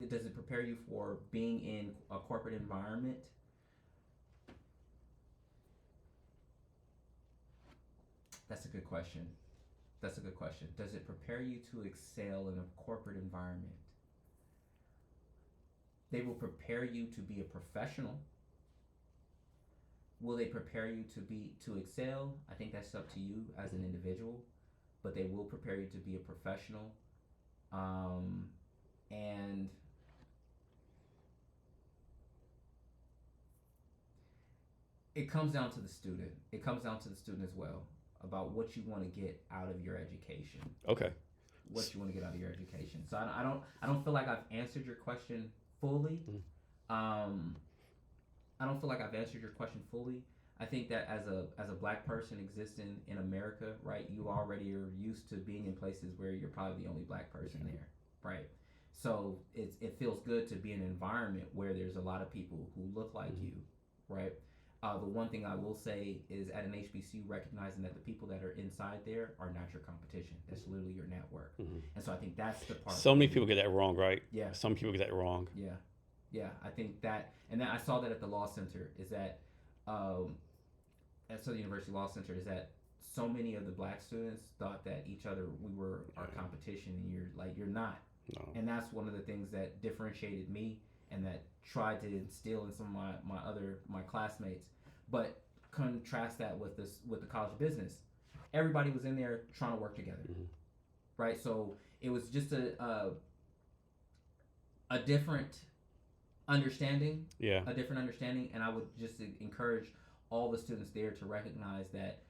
does it prepare you for being in a corporate environment? That's a good question. That's a good question. Does it prepare you to excel in a corporate environment? They will prepare you to be a professional. Will they prepare you to excel? I think that's up to you as an individual, but they will prepare you to be a professional. Um, and it comes down to the student. It comes down to the student as well about what you want to get out of your education. Okay. What you want to get out of your education. So I don't feel like I've answered your question fully. Um, I don't feel like I've answered your question fully. I think that as a black person existing in America, right, you already are used to being in places where you're probably the only black person there, right? So it feels good to be in an environment where there's a lot of people who look like you, right? The one thing I will say is at an HBCU, recognizing that the people that are inside there are not your competition. That's literally your network. And so I think that's the part. So many people get that wrong, right? Yeah. Some people get that wrong. Yeah. Yeah. I think that, and then I saw that at the law center, is that um, at Southern University Law Center, is that so many of the black students thought that each other, we were our competition, and you're not. No. And that's one of the things that differentiated me and that tried to instill in some of my classmates. But contrast that with the College of Business. Everybody was in there trying to work together, right? So it was just a different understanding, Yeah. a different understanding, and I would just encourage all the students there to recognize that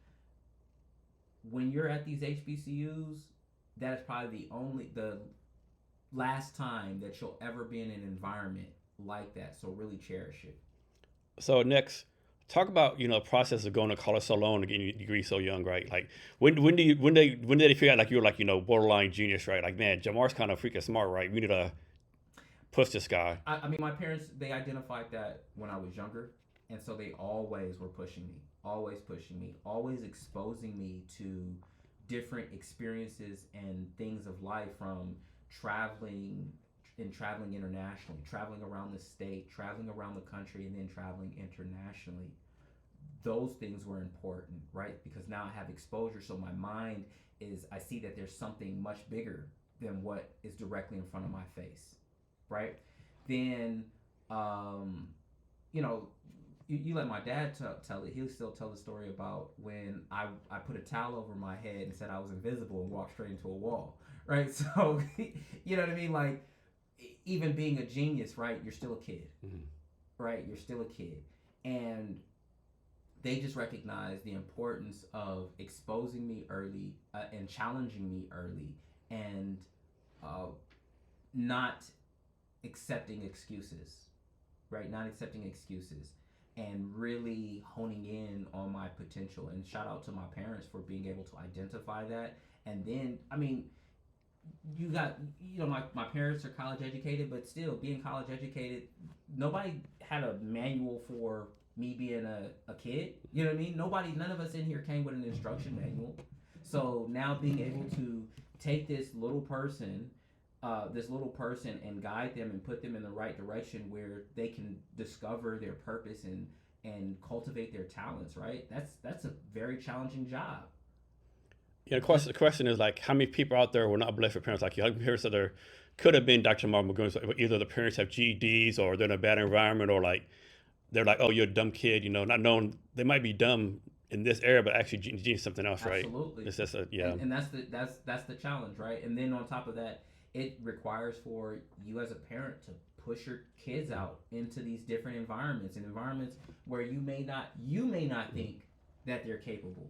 when you're at these HBCUs, that is probably the last time that you'll ever be in an environment like that. So really cherish it. So next, talk about the process of going to college so long and getting your degree so young, right? Like when did they figure out like you were like borderline genius, right? Like, man, Jamar's kind of freaking smart, right? We need to push this guy. I mean, my parents, they identified that when I was younger, and so they always were pushing me, always exposing me to different experiences and things of life, from traveling traveling internationally, traveling around the state, traveling around the country, and then traveling internationally. Those things were important, right? Because now I have exposure, so my mind I see that there's something much bigger than what is directly in front of my face, right? Then, you know, you let my dad tell it. He'll still tell the story about when I put a towel over my head and said I was invisible and walked straight into a wall, right? So, you know what I mean? Like, even being a genius, right? You're still a kid, right? You're still a kid. And they just recognize the importance of exposing me early and challenging me early, and not accepting excuses, right? Not accepting excuses, and really honing in on my potential. And shout out to my parents for being able to identify that. And then, I mean, my parents are college educated, but still being college educated, nobody had a manual for me being a kid. You know what I mean? None of us in here came with an instruction manual. So now being able to take this little person and guide them and put them in the right direction where they can discover their purpose and cultivate their talents, right? That's a very challenging job. Yeah, of course, the question is like, how many people out there were not blessed with parents like you? How many parents that there could have been Dr. Martin McGuinn? So either the parents have GEDs, or they're in a bad environment, or like they're like, oh, you're a dumb kid, not knowing they might be dumb in this area, but actually genius something else, right? Absolutely. It's just and that's the challenge, right? And then on top of that, it requires for you as a parent to push your kids out into these different environments, and environments where you may not think that they're capable,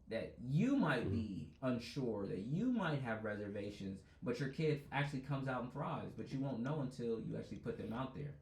that you might be unsure, that you might have reservations, but your kid actually comes out and thrives, but you won't know until you actually put them out there.